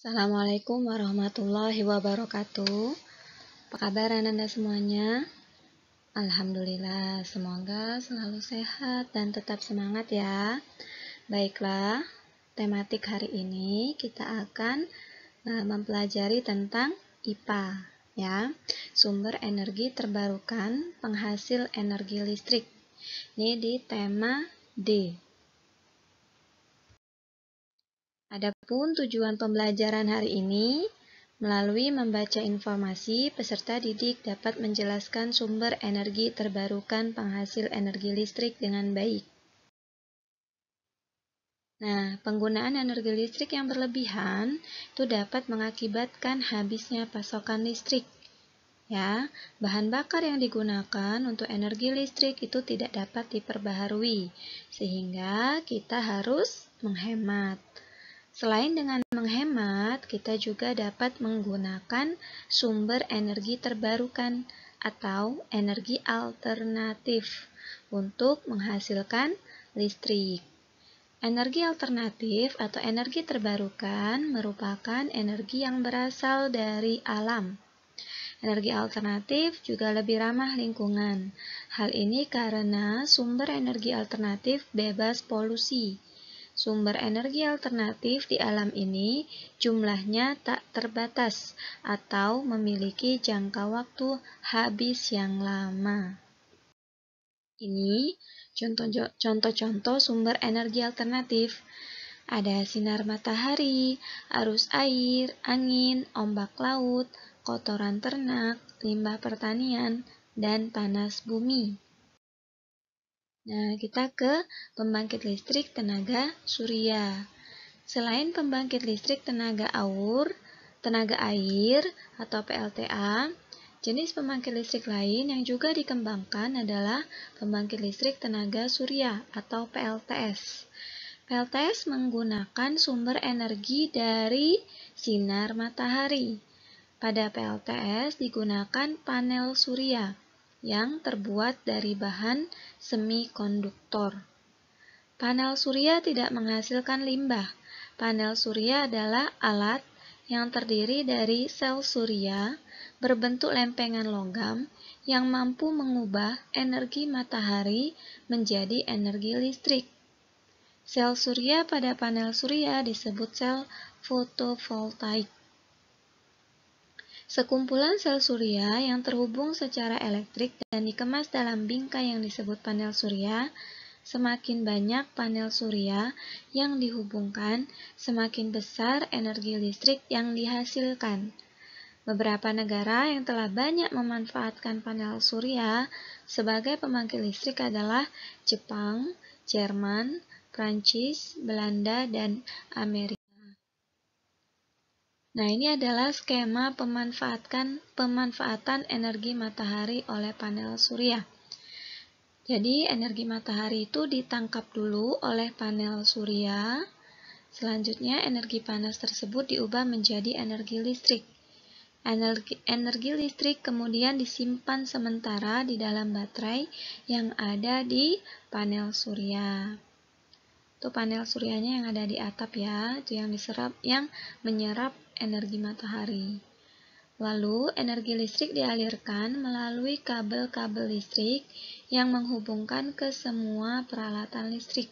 Assalamualaikum warahmatullahi wabarakatuh. Apa kabar Anda semuanya? Alhamdulillah, semoga selalu sehat dan tetap semangat ya. Baiklah, tematik hari ini kita akan mempelajari tentang IPA ya. Sumber energi terbarukan penghasil energi listrik. Ini di tema D. Adapun tujuan pembelajaran hari ini, melalui membaca informasi, peserta didik dapat menjelaskan sumber energi terbarukan penghasil energi listrik dengan baik. Nah, penggunaan energi listrik yang berlebihan itu dapat mengakibatkan habisnya pasokan listrik. Ya, bahan bakar yang digunakan untuk energi listrik itu tidak dapat diperbaharui, sehingga kita harus menghemat. Selain dengan menghemat, kita juga dapat menggunakan sumber energi terbarukan atau energi alternatif untuk menghasilkan listrik. Energi alternatif atau energi terbarukan merupakan energi yang berasal dari alam. Energi alternatif juga lebih ramah lingkungan. Hal ini karena sumber energi alternatif bebas polusi. Sumber energi alternatif di alam ini jumlahnya tak terbatas atau memiliki jangka waktu habis yang lama. Ini contoh-contoh sumber energi alternatif. Ada sinar matahari, arus air, angin, ombak laut, kotoran ternak, limbah pertanian, dan panas bumi. Nah, kita ke pembangkit listrik tenaga surya. Selain pembangkit listrik tenaga air atau PLTA, jenis pembangkit listrik lain yang juga dikembangkan adalah pembangkit listrik tenaga surya atau PLTS. PLTS menggunakan sumber energi dari sinar matahari. Pada PLTS digunakan panel surya yang terbuat dari bahan semikonduktor. Panel surya tidak menghasilkan limbah. Panel surya adalah alat yang terdiri dari sel surya berbentuk lempengan logam yang mampu mengubah energi matahari menjadi energi listrik. Sel surya pada panel surya disebut sel fotovoltaik. Sekumpulan sel surya yang terhubung secara elektrik dan dikemas dalam bingkai yang disebut panel surya. Semakin banyak panel surya yang dihubungkan, semakin besar energi listrik yang dihasilkan. Beberapa negara yang telah banyak memanfaatkan panel surya sebagai pembangkit listrik adalah Jepang, Jerman, Prancis, Belanda, dan Amerika. Nah, ini adalah skema pemanfaatan energi matahari oleh panel surya. Jadi, energi matahari itu ditangkap dulu oleh panel surya. Selanjutnya, energi panas tersebut diubah menjadi energi listrik. Energi listrik kemudian disimpan sementara di dalam baterai yang ada di panel surya. Itu panel suryanya yang ada di atap ya, itu yang menyerap energi matahari. Lalu, energi listrik dialirkan melalui kabel-kabel listrik yang menghubungkan ke semua peralatan listrik.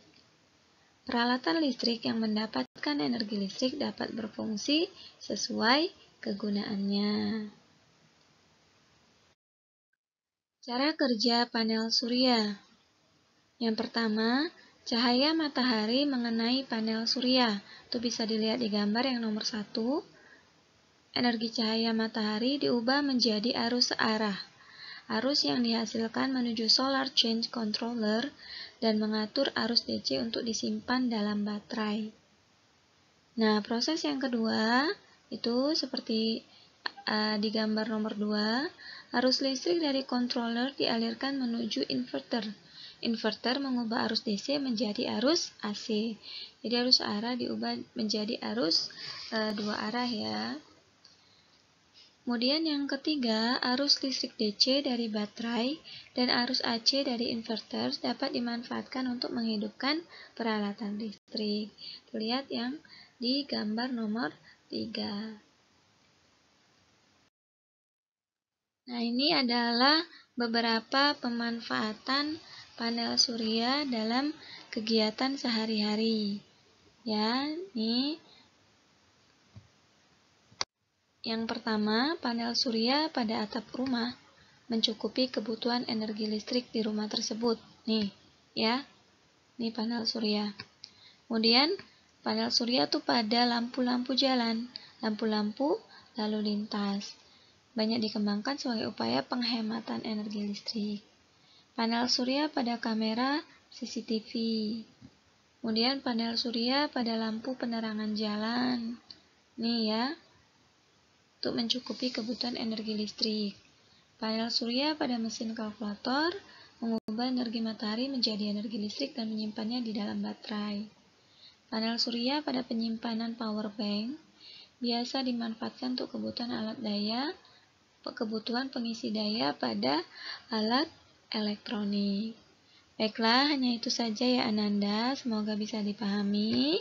Peralatan listrik yang mendapatkan energi listrik dapat berfungsi sesuai kegunaannya. Cara kerja panel surya. Yang pertama, cahaya matahari mengenai panel surya. Itu bisa dilihat di gambar yang nomor 1. Energi cahaya matahari diubah menjadi arus searah. Arus yang dihasilkan menuju solar change controller dan mengatur arus DC untuk disimpan dalam baterai. Nah, proses yang kedua itu seperti di gambar nomor 2, arus listrik dari controller dialirkan menuju inverter. Inverter mengubah arus DC menjadi arus AC. Jadi arus arah diubah menjadi arus 2 arah ya. Kemudian yang ketiga, arus listrik DC dari baterai dan arus AC dari inverter dapat dimanfaatkan untuk menghidupkan peralatan listrik. Lihat yang di gambar nomor 3. Nah, ini adalah beberapa pemanfaatan panel surya dalam kegiatan sehari-hari. Ya, nih. Yang pertama, panel surya pada atap rumah mencukupi kebutuhan energi listrik di rumah tersebut. Nih, ya. Ini panel surya. Kemudian, panel surya tuh pada lampu-lampu jalan, lampu-lampu lalu lintas. Banyak dikembangkan sebagai upaya penghematan energi listrik. Panel surya pada kamera CCTV. Kemudian panel surya pada lampu penerangan jalan. Nih ya, untuk mencukupi kebutuhan energi listrik. Panel surya pada mesin kalkulator mengubah energi matahari menjadi energi listrik dan menyimpannya di dalam baterai. Panel surya pada penyimpanan power bank biasa dimanfaatkan untuk kebutuhan pengisi daya pada alat elektronik. Baiklah, hanya itu saja ya Ananda, semoga bisa dipahami.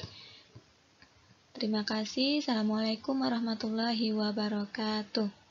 Terima kasih. Assalamualaikum warahmatullahi wabarakatuh.